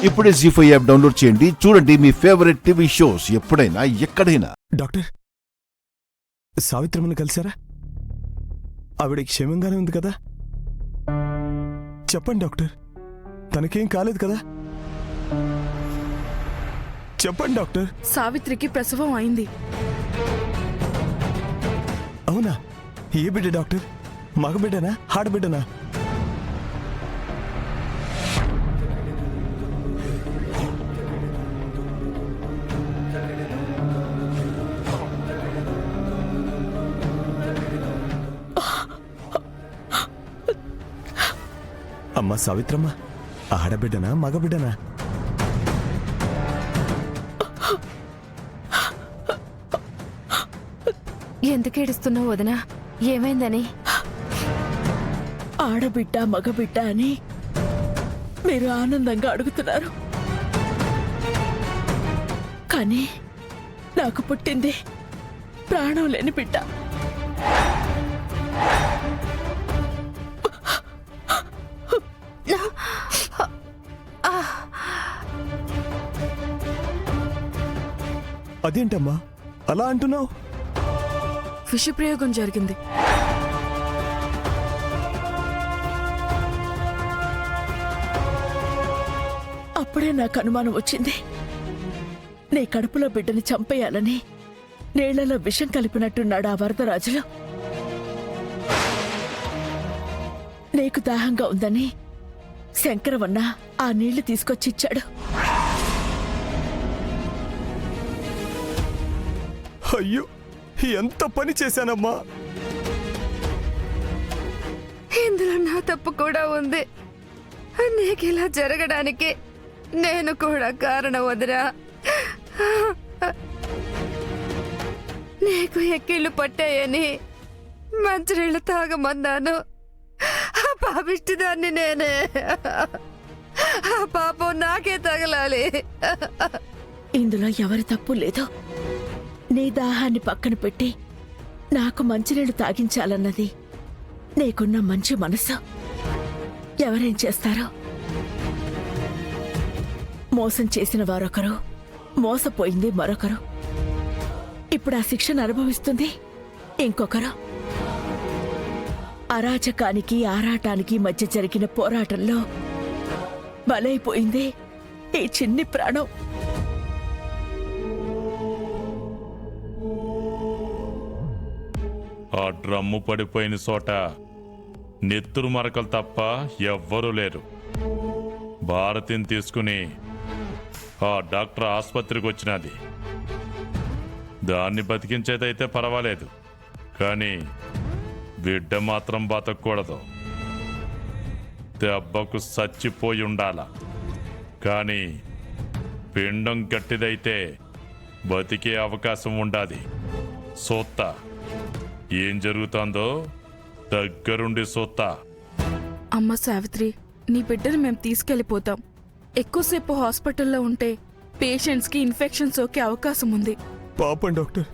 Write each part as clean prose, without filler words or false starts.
ఇప్పుడే జీ5 app download చేయండి. చూడండి మీ ఫేవరెట్ టీవీ షోస్ ఎప్పుడైనా ఎక్కడైనా. డాక్టర్, సావిత్రమ్మని కలిసారా? ఆవిడ క్షేమంగానే ఉంది కదా? చెప్పండి డాక్టర్, తనకేం కాలేదు కదా? చెప్పండి డాక్టర్. సావిత్రికి ప్రసవం అయింది. అవునా? ఏ బిడ్డ డాక్టర్? మగబిడ్డనా, ఆడబిడ్డనా? అమ్మా సావిత్రమ్మ, ఆడబిడ్డనా, మగబిడ్డనా? ఎందుకు ఏడుస్తున్నావు వదినా? ఏమైందని? ఆడబిడ్డ మగబిడ్డ అని మీరు ఆనందంగా అడుగుతున్నారు, కానీ నాకు పుట్టింది ప్రాణం లేని బిడ్డ. అదేంటమ్మా అలా అంటున్నావు? విషప్రయోగం జరిగింది. అప్పుడే నాకు అనుమానం వచ్చింది. నీ కడుపులో బిడ్డని చంపేయాలని నీళ్లలో విషం కలిపినట్టున్నాడు ఆ వరదరాజులు. నీకు దాహంగా ఉందని శంకరవన్న ఆ నీళ్లు తీసుకొచ్చిచ్చాడు. అయ్యో, ఎంత పని చేశానమ్మా! ఇందులో నా తప్పు కూడా ఉంది. నీకు ఇలా జరగడానికి నేను కూడా కారణం వదినా. నీకు ఎక్కిళ్ళు పట్టాయని మంచినీళ్ళు తాగమన్నాను. ఆ పాపిష్టిదాన్ని నేనే. ఆ పాపం నాకే తగలాలి. ఇందులో ఎవరి తప్పు లేదు. నీ దాహాన్ని పక్కన పెట్టి నాకు మంచినీళ్ళు తాగించాలన్నది నీకున్న మంచి మనసు. ఎవరేం చేస్తారో? మోసం చేసిన వారొకరు, మోసపోయింది మరొకరు. ఇప్పుడు ఆ శిక్షను అనుభవిస్తుంది ఇంకొకరు. అరాచకానికి ఆరాటానికి మధ్య జరిగిన పోరాటంలో బలైపోయింది ఈ చిన్ని ప్రాణం. ఆ డ్రమ్ము పడిపోయిన చోట నెత్తురు మరకలు తప్ప ఎవ్వరూ లేరు. భారతిని తీసుకుని ఆ డాక్టర్ ఆసుపత్రికి వచ్చినది. దాన్ని బతికించేదైతే పర్వాలేదు, కానీ బిడ్డ మాత్రం బతకూడదు. దెబ్బకు చచ్చిపోయి ఉండాల. కానీ పిండం గట్టిదైతే బతికే అవకాశం ఉండాది. సోత్తా ఏం జరుగుతుందో దగ్గరుండి సోత్తా. అమ్మ సావిత్రి, నీ బిడ్డను మేము తీసుకెళ్లిపోతాం. ఎక్కువసేపు హాస్పిటల్లో ఉంటే పేషెంట్స్ కి ఇన్ఫెక్షన్ సోకే అవకాశం ఉంది. పాపం డాక్టర్,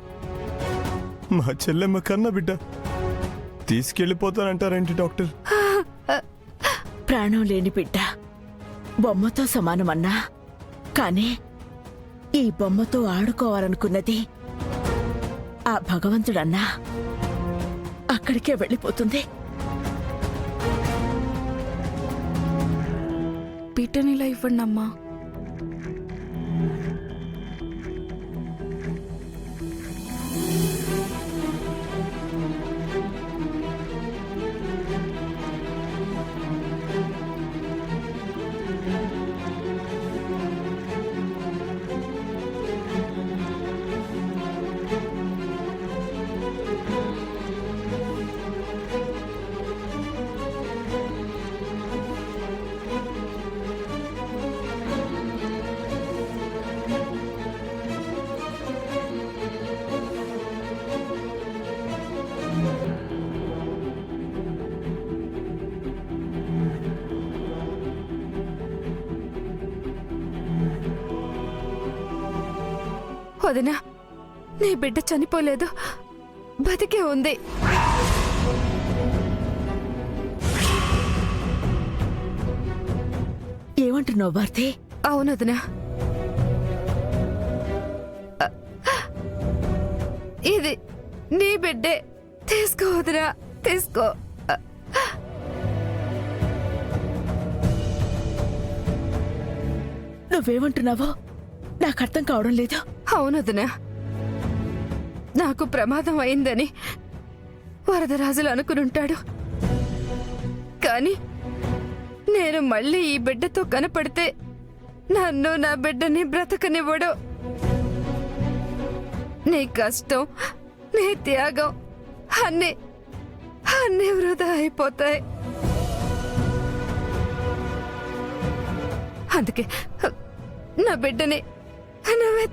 మా చెల్లెమ్మ కన్న బిడ్డ తీసుకెళ్ళిపోతానంటారేంటి డాక్టర్? ప్రాణం లేని బిడ్డ బొమ్మతో సమానమన్నా, కానీ ఈ బొమ్మతో ఆడుకోవాలనుకున్నది ఆ భగవంతుడన్నా అక్కడికే వెళ్ళిపోతుంది. బిడ్డనిలా ఇవ్వండి అమ్మా. వదినా, నీ బిడ్డ చనిపోలేదు, బతికే ఉంది. ఏమంటున్నావు భారతి? అవును వదినా. ఇది నీ బిడ్డే. తీసుకో వదినా, తీసుకో. నువ్వేమంటున్నావో నాకు అర్థం కావడం లేదు. అవును వదినా, నాకు ప్రమాదం అయిందని వరదరాజులు అనుకునుంటాడు. కానీ నేను మళ్ళీ ఈ బిడ్డతో కనపడితే నన్ను నా బిడ్డని బ్రతకనివ్వడు. నీ కష్టం, నీ త్యాగం అన్నీ అన్నీ వృధా అయిపోతాయి. అందుకే నా బిడ్డని నువ్వే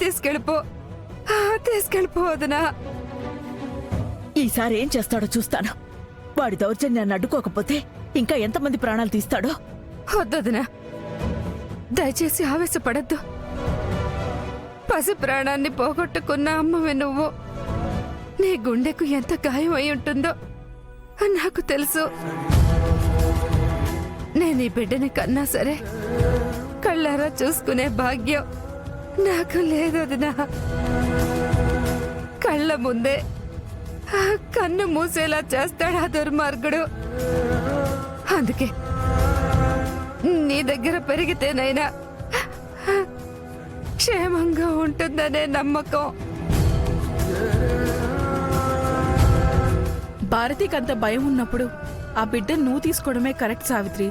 తీసుకెళ్ళిపోవద్దునా. ఈసారి ఏం చేస్తాడో చూస్తాను. వాడి దౌర్జన్యాన్ని అడ్డుకోకపోతే ఇంకా ఎంతమంది ప్రాణాలు తీస్తాడో. వద్దొదినా, దయచేసి ఆవేశపడద్దు. పసి ప్రాణాన్ని పోగొట్టుకున్న అమ్మవి నువ్వు. నీ గుండెకు ఎంత గాయం అయి ఉంటుందో నాకు తెలుసు. నేను ఈ బిడ్డని కన్నా సరే కళ్ళారా చూసుకునే భాగ్యం నాకు లేదు వదినా. కళ్ళ ముందే ఆ కన్ను మూసేలా చేస్తాడు ఆ దుర్మార్గుడు. అందుకే నీ దగ్గర పెరిగితేనైనా క్షేమంగా ఉంటుందనే నమ్మకం. భారతికి అంత భయం ఉన్నప్పుడు ఆ బిడ్డను నువ్వు తీసుకోవడమే కరెక్ట్ సావిత్రి.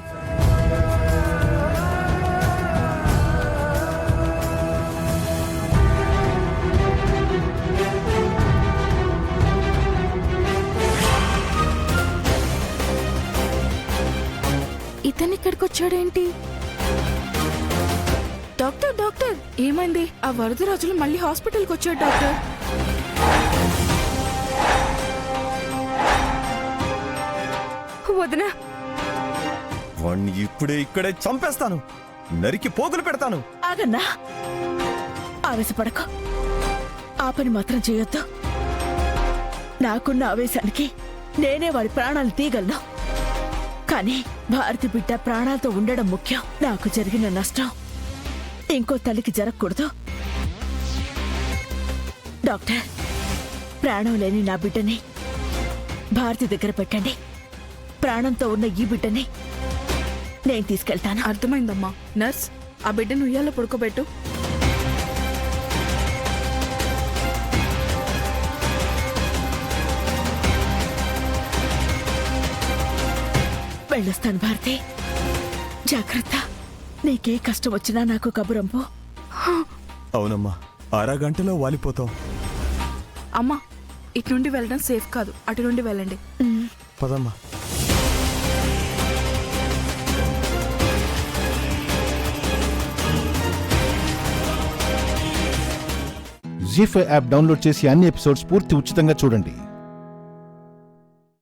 ఇతను ఇక్కడికి వచ్చాడేంటి? డాక్టర్ డాక్టర్ ఏమైంది? ఆ వరదరాజులు మళ్ళీ హాస్పిటల్కి వచ్చాడు డాక్టర్. వదినా, వాణ్ణి ఇక్కడే చంపేస్తాను, నరికి పోగులు పెడతాను. ఆగన్నా, ఆవేశపడకు. ఆ పని మాత్రం చేయొద్దు. నాకున్న ఆవేశానికి నేనే వాడి ప్రాణాలు తీయగలను. కానీ భారతి బిడ్డ ప్రాణాలతో ఉండడం ముఖ్యం. నాకు జరిగిన నష్టం ఇంకో తల్లికి జరగకూడదు. డాక్టర్, ప్రాణం లేని నా బిడ్డని భారతి దగ్గర పెట్టండి. ప్రాణంతో ఉన్న ఈ బిడ్డని నేను తీసుకెళ్తాను. అర్థమైందమ్మా. నర్స్, ఆ బిడ్డను ఉయ్యాలో పడుకోబెట్టు. వెళ్ళొస్తాను భారతి. జాగ్రత్త. నీకే కష్టం వచ్చినా నాకు కబురంపు. అవునమ్మా, అరగంటలో వాలిపోతాం. అమ్మా, ఇటు నుండి వెళ్ళడం సేఫ్ కాదు, అటు నుండి వెళ్ళండి. పదమ్మా. జీ5 యాప్ డౌన్లోడ్ చేసి అన్ని ఎపిసోడ్స్ పూర్తి ఉచితంగా చూడండి.